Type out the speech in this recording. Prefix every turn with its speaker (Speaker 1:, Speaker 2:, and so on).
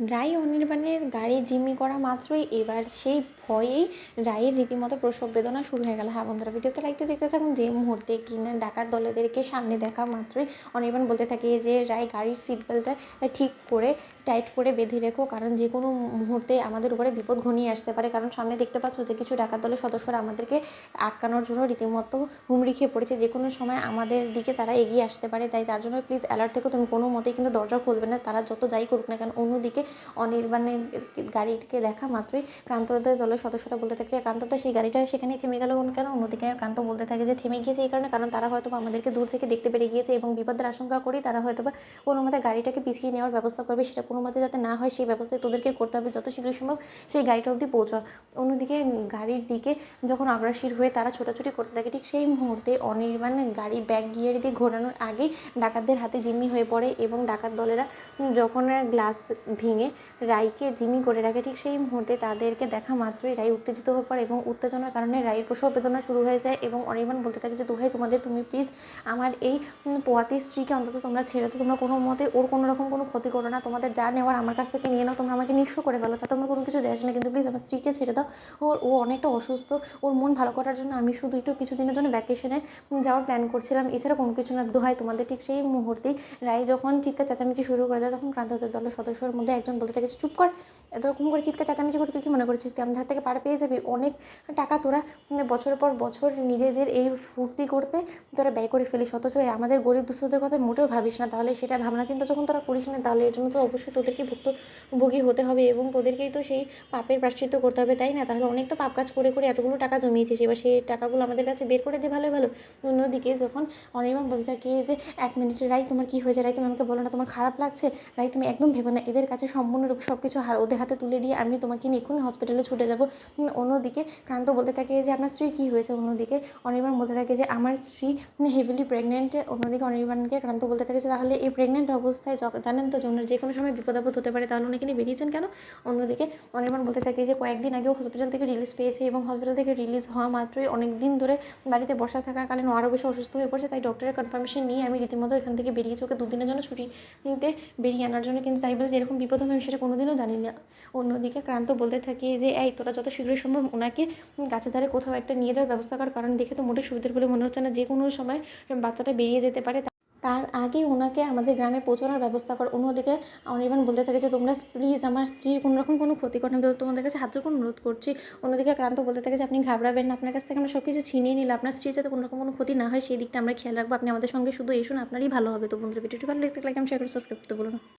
Speaker 1: রাই অনির্বাণের গাড়ি জিম্মি করা মাত্রই এবার সেই ভয়েই রাইয়ের রীতিমতো প্রসব বেদনা শুরু হয়ে গেল। হ্যাঁ বন্ধুরা, ভিডিওতে লাইক দিয়ে দেখতে থাকুন। যে মুহূর্তে কিনা ডাকাত দলেদেরকে সামনে দেখা মাত্রই অনির্বাণ বলতে থাকে যে রাই গাড়ির সিট বেল্টটা ঠিক করে টাইট করে বেঁধে রেখো, কারণ যে কোনো মুহূর্তে আমাদের উপরে বিপদ ঘনিয়ে আসতে পারে। কারণ সামনে দেখতে পাচ্ছ যে কিছু ডাকাত দলের সদস্যরা আমাদেরকে আটকানোর জন্য রীতিমতো হুমড়ি খেয়ে পড়েছে। যে কোনো সময় আমাদের দিকে তারা এগিয়ে আসতে পারে, তাই তার জন্য প্লিজ অ্যালার্ট থেকো। তুমি কোনো মতেই কিন্তু দরজা খুলবে না, তারা যত যাই করুক না কেন। অন্যদিকে অনির্বাণের গাড়িকে দেখা মাত্রই ক্রান্তদের দলের সদস্যরা বলতে থাকে যে ক্রান্তদা সেই গাড়িটা সেখানেই থেমে গেল কেন। অন্যদিকে ক্রান্ত বলতে থাকে যে থেমে গিয়েছে এই কারণে, কারণ তারা হয়তো আমাদেরকে দূর থেকে দেখতে পেরে গিয়েছে এবং বিপদের আশঙ্কা করি তারা হয়তো বা কোনো মতে গাড়িটাকে পিছিয়ে নেওয়ার ব্যবস্থা করবে। সেটা কোনো মতে যাতে না হয় সেই ব্যবস্থায় তোদেরকে করতে হবে, যত শীঘ্র সম্ভব সেই গাড়িটা অবধি পৌঁছাও। অন্যদিকে গাড়ির দিকে যখন অগ্রসর হয়ে তারা ছোটাছুটি করতে থাকে, ঠিক সেই মুহূর্তে অনির্বাণ গাড়ি ব্যাক গিয়ার দিয়ে ঘোরানোর আগেই ডাকাতদের হাতে জিম্মি হয়ে পড়ে এবং ডাকাত দলেরা যখন গ্লাস ভেঙে রাইকে জিম্মি করে রাখে, ঠিক সেই মুহূর্তে তাদেরকে দেখা মাত্রই রাই উত্তেজিত হয়ে পড়ে এবং উত্তেজনার কারণে রাইয়ের প্রসব বেদনা শুরু হয়ে যায়। এবং অনির্বাণ বলতে থাকে যে দোহাই তোমাদের, তুমি প্লিজ আমার এই পোয়াতি স্ত্রীকে অন্তত তোমরা ছেড়ে দাও। তোমরা কোনো মতে ওর কোনো রকম কোনো ক্ষতি করো না, তোমাদের যা নেওয়ার আমার কাছ থেকে নিয়ে নাও, তোমরা আমাকে নিঃস্ব করে ফেলো, তাতে আমার কোনো কিছু যায় আসে না, কিন্তু প্লিজ আমার স্ত্রীকে ছেড়ে দাও। ও অনেকটা অসুস্থ, ওর মন ভালো করার জন্য আমি শুধু একটু কিছুদিনের জন্য ভ্যাকেশনে যাওয়ার প্ল্যান করছিলাম, এছাড়া কোনো কিছু না, দোহাই তোমাদের। ঠিক সেই মুহূর্তেই রাই যখন চিৎকার চেঁচামেচি শুরু করে দেয়, তখন ক্রান্তদের দলের সদস্যের মধ্যে একজন বলতে থাকে চুপ কর, এরকম করে চিৎকার চেঁচামেচি করে তুই কি মনে করছিস তুই আমাদের হাত থেকে পার পেয়ে যাবি? অনেক টাকা তোরা বছরের পর বছর নিজেদের এই ফুর্তি করতে তোরা ব্যয় করে ফেলিস, অথচ আমাদের গরিব দুঃস্থদের কথা মোটেও ভাবিস না। তাহলে সেটা ভাবনা চিন্তা যখন তোরা করিস না, তাহলে এর জন্য তো অবশ্যই তোদেরকে ভুক্তভোগী হতে হবে এবং তোদেরকেই তো সেই পাপের প্রায়শ্চিত্ত করতে হবে, তাই না? তাহলে অনেক তো পাপ কাজ করে করে এতগুলো টাকা জমিয়েছিস, এবার সেই টাকাগুলো আমাদের কাছে বের করে দে ভালো ভালো। অন্যদিকে যখন অনির্বাণ বলতে থাকে যে 1 মিনিট, রাই তোমার কী হয়েছে? রাই তুমি আমাকে বলো না, তোমার খারাপ লাগছে? রাই তুমি একদম ভেবে না, এদের কাছে সম্পূর্ণরূপে সব কিছু ওদের হাতে তুলে দিয়ে আমি তোমাকে নিয়ে এক্ষুনি হসপিটালে ছুটে যাবো। অন্যদিকে ক্রান্ত বলতে থাকে যে আপনার স্ত্রীর কী হয়েছে? অন্যদিকে অনির্বাণ বলতে থাকে যে আমার স্ত্রী হেভিলি প্রেগনেন্ট। অন্যদিকে অনির্বাণকে ক্রান্ত বলতে থাকে যে তাহলে এই প্রেগনেন্ট অবস্থায় জানেন তো যে ওনার যে কোনো সময় বিপদ আপদ হতে পারে, তাহলে ওনাকে নিয়ে বেরিয়েছেন কেন? অন্যদিকে অনির্বাণ বলতে থাকে যে কয়েকদিন আগেও হসপিটাল থেকে রিলিজ পেয়েছে এবং হসপিটাল থেকে রিলিজ হওয়া মাত্রই অনেক দিন ধরে বাড়িতে বসা থাকাকালীন আরও বেশি অসুস্থ হয়ে পড়ছে, তাই ডক্টরের কনফার্মেশন নিয়ে আমি রীতিমতো এখান থেকে বেরিয়েছি ওকে 2 দিনের জন্য ছুটি নিতে বেরিয়ে আনার জন্য, কিন্তু তাই বলে যে এরকম বিপদ হবে আমি সেটা কোনোদিনও জানি না। অন্যদিকে ক্রান্ত বলতে থাকে যে এই তোরা যত শীঘ্রই সম্ভব ওনাকে গাছের ধারে কোথাও একটা নিয়ে যাওয়ার ব্যবস্থা কর, কারণ দেখে তো মোটেই সুবিধার বলে মনে হচ্ছে না, যে কোনো সময় বাচ্চাটা বেরিয়ে যেতে পারে, তার আগে ওনাকে আমাদের গ্রামে পৌঁছানোর ব্যবস্থা কর। অন্যদিকে অনির্বাণ বলতে থাকে যে তোমরা প্লিজ আমার স্ত্রীর কোনো রকম কোনো ক্ষতি করো না, তোমাদের কাছে হাত জোড় করে অনুরোধ করছি। অন্যদিকে ক্রান্ত বলতে থাকে যে আপনি ঘাবড়াবেন না, আপনার কাছ থেকে আমরা সব কিছু ছিনিয়ে নিলাম, আপনার স্ত্রীর যাতে কোনো রকম কোনো ক্ষতি না হয় সেই দিকটা আমরা খেয়াল রাখবো, আপনি আমাদের সঙ্গে শুধু এসুন, আপনারই ভালো হবে। তো বন্ধুরা, ভিডিওটি ভালো লাগলে লাইক, শেয়ার করে সাবস্ক্রাইব করতে বলুন।